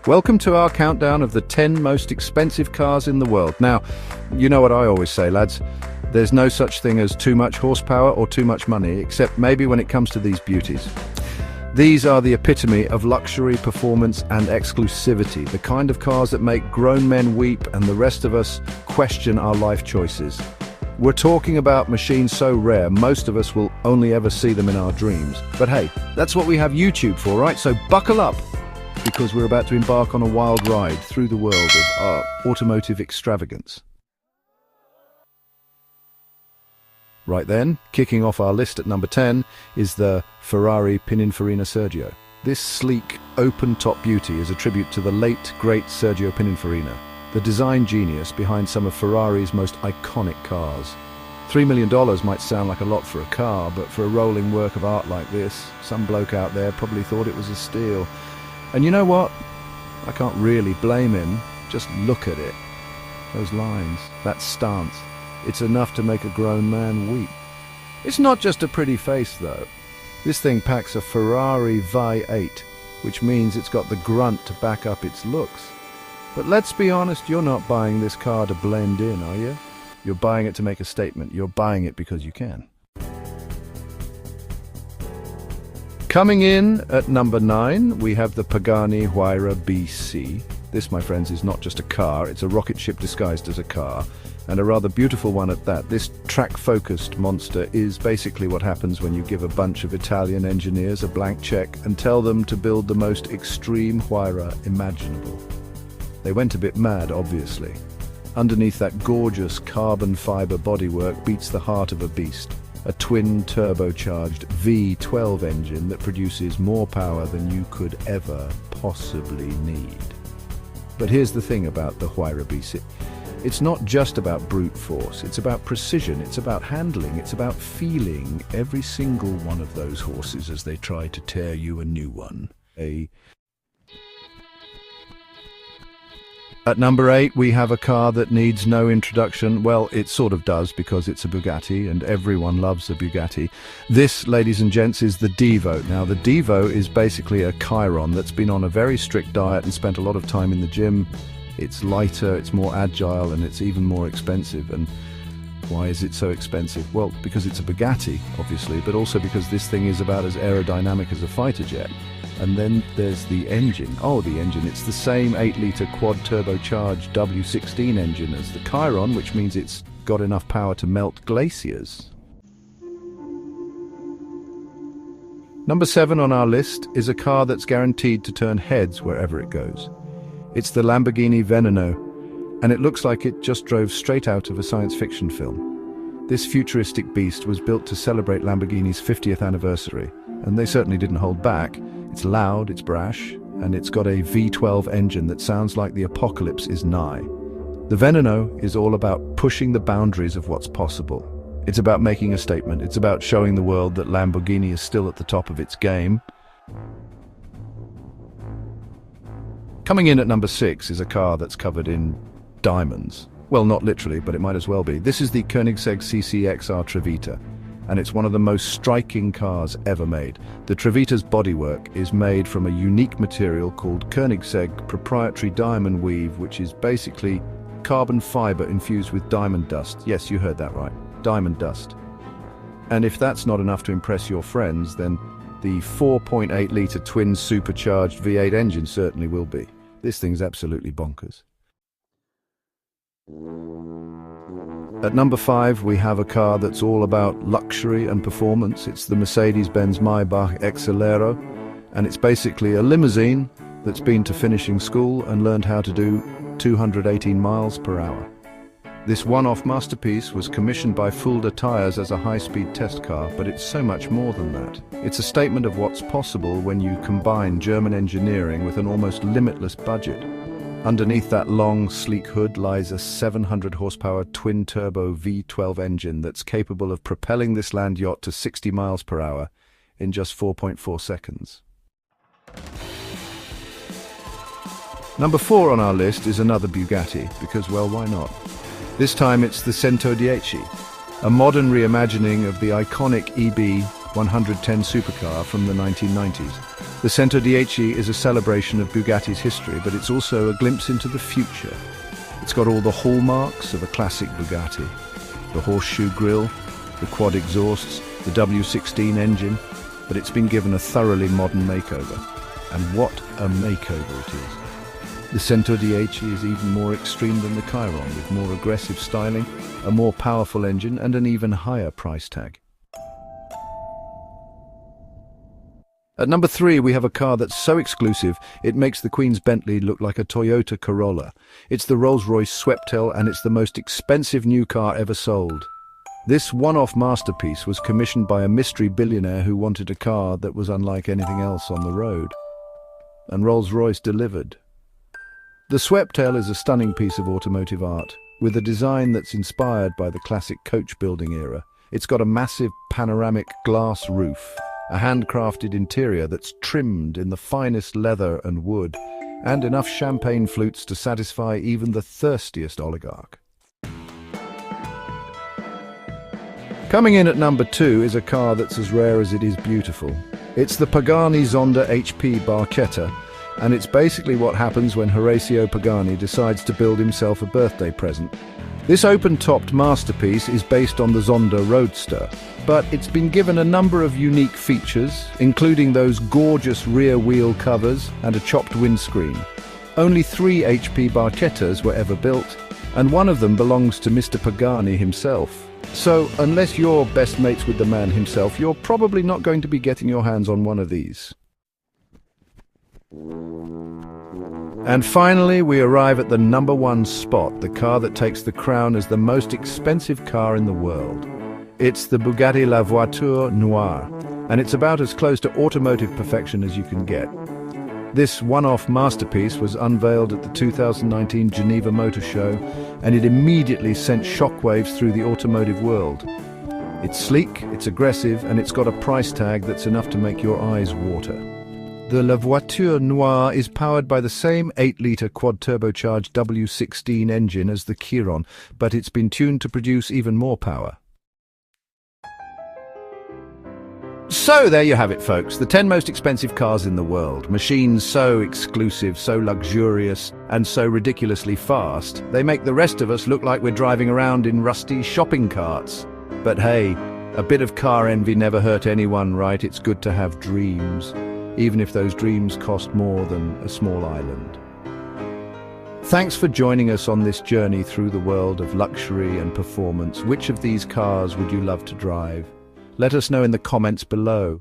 Welcome to our countdown of the 10 most expensive cars in the world. Now, you know what I always say, lads. There's no such thing as too much horsepower or too much money, except maybe when it comes to these beauties. These are the epitome of luxury, performance and exclusivity, the kind of cars that make grown men weep and the rest of us question our life choices. We're talking about machines so rare, most of us will only ever see them in our dreams. But hey, that's what we have YouTube for, right? So buckle up, because we're about to embark on a wild ride through the world of our automotive extravagance. Right then, kicking off our list at number 10 is the Ferrari Pininfarina Sergio. This sleek, open-top beauty is a tribute to the late, great Sergio Pininfarina, the design genius behind some of Ferrari's most iconic cars. $3 million might sound like a lot for a car, but for a rolling work of art like this, some bloke out there probably thought it was a steal. And you know what? I can't really blame him. Just look at it. Those lines, that stance. It's enough to make a grown man weep. It's not just a pretty face, though. This thing packs a Ferrari V8, which means it's got the grunt to back up its looks. But let's be honest, you're not buying this car to blend in, are you? You're buying it to make a statement. You're buying it because you can. Coming in at number 9, we have the Pagani Huayra BC. This, my friends, is not just a car, it's a rocket ship disguised as a car, and a rather beautiful one at that. This track-focused monster is basically what happens when you give a bunch of Italian engineers a blank check and tell them to build the most extreme Huayra imaginable. They went a bit mad, obviously. Underneath that gorgeous carbon fiber bodywork beats the heart of a beast. A twin-turbocharged V12 engine that produces more power than you could ever possibly need. But here's the thing about the Huayra BC. It's not just about brute force, it's about precision, it's about handling, it's about feeling every single one of those horses as they try to tear you a new one. At number 8, we have a car that needs no introduction. Well, it sort of does, because it's a Bugatti, and everyone loves a Bugatti. This, ladies and gents, is the Divo. Now, the Divo is basically a Chiron that's been on a very strict diet and spent a lot of time in the gym. It's lighter, it's more agile, and it's even more expensive. And why is it so expensive? Well, because it's a Bugatti, obviously, but also because this thing is about as aerodynamic as a fighter jet. And then there's the engine. Oh, the engine. It's the same 8-litre quad-turbocharged W16 engine as the Chiron, which means it's got enough power to melt glaciers. Number 7 on our list is a car that's guaranteed to turn heads wherever it goes. It's the Lamborghini Veneno, and it looks like it just drove straight out of a science fiction film. This futuristic beast was built to celebrate Lamborghini's 50th anniversary, and they certainly didn't hold back. It's loud, it's brash, and it's got a V12 engine that sounds like the apocalypse is nigh. The Veneno is all about pushing the boundaries of what's possible. It's about making a statement. It's about showing the world that Lamborghini is still at the top of its game. Coming in at number 6 is a car that's covered in diamonds. Well, not literally, but it might as well be. This is the Koenigsegg CCXR Trevita, and it's one of the most striking cars ever made. The Trevita's bodywork is made from a unique material called Koenigsegg proprietary diamond weave, which is basically carbon fiber infused with diamond dust. Yes, you heard that right, diamond dust. And if that's not enough to impress your friends, then the 4.8-litre twin-supercharged V8 engine certainly will be. This thing's absolutely bonkers. At number 5, we have a car that's all about luxury and performance. It's the Mercedes-Benz Maybach Exelero, and it's basically a limousine that's been to finishing school and learned how to do 218 miles per hour. This one-off masterpiece was commissioned by Fulda Tires as a high-speed test car, but it's so much more than that. It's a statement of what's possible when you combine German engineering with an almost limitless budget. Underneath that long, sleek hood lies a 700-horsepower twin-turbo V12 engine that's capable of propelling this land yacht to 60 miles per hour in just 4.4 seconds. Number 4 on our list is another Bugatti, because, well, why not? This time it's the 110, a modern reimagining of the iconic EB 110 supercar from the 1990s. The 110 is a celebration of Bugatti's history, but it's also a glimpse into the future. It's got all the hallmarks of a classic Bugatti. The horseshoe grille, the quad exhausts, the W16 engine, but it's been given a thoroughly modern makeover. And what a makeover it is. The 110 is even more extreme than the Chiron, with more aggressive styling, a more powerful engine, and an even higher price tag. At number 3, we have a car that's so exclusive, it makes the Queen's Bentley look like a Toyota Corolla. It's the Rolls-Royce Sweptail, and it's the most expensive new car ever sold. This one-off masterpiece was commissioned by a mystery billionaire who wanted a car that was unlike anything else on the road. And Rolls-Royce delivered. The Sweptail is a stunning piece of automotive art, with a design that's inspired by the classic coach-building era. It's got a massive panoramic glass roof, a handcrafted interior that's trimmed in the finest leather and wood, and enough champagne flutes to satisfy even the thirstiest oligarch. Coming in at number 2 is a car that's as rare as it is beautiful. It's the Pagani Zonda HP Barchetta, and it's basically what happens when Horacio Pagani decides to build himself a birthday present. This open-topped masterpiece is based on the Zonda Roadster, but it's been given a number of unique features, including those gorgeous rear wheel covers and a chopped windscreen. Only 3 HP Barchettas were ever built, and one of them belongs to Mr. Pagani himself. So, unless you're best mates with the man himself, you're probably not going to be getting your hands on one of these. And finally, we arrive at the number 1 spot, the car that takes the crown as the most expensive car in the world. It's the Bugatti La Voiture Noire, and it's about as close to automotive perfection as you can get. This one-off masterpiece was unveiled at the 2019 Geneva Motor Show, and it immediately sent shockwaves through the automotive world. It's sleek, it's aggressive, and it's got a price tag that's enough to make your eyes water. The La Voiture Noire is powered by the same 8-litre quad-turbocharged W16 engine as the Chiron, but it's been tuned to produce even more power. So there you have it, folks, the 10 most expensive cars in the world. Machines so exclusive, so luxurious, and so ridiculously fast, they make the rest of us look like we're driving around in rusty shopping carts. But hey, a bit of car envy never hurt anyone, right? It's good to have dreams, even if those dreams cost more than a small island. Thanks for joining us on this journey through the world of luxury and performance. Which of these cars would you love to drive? Let us know in the comments below.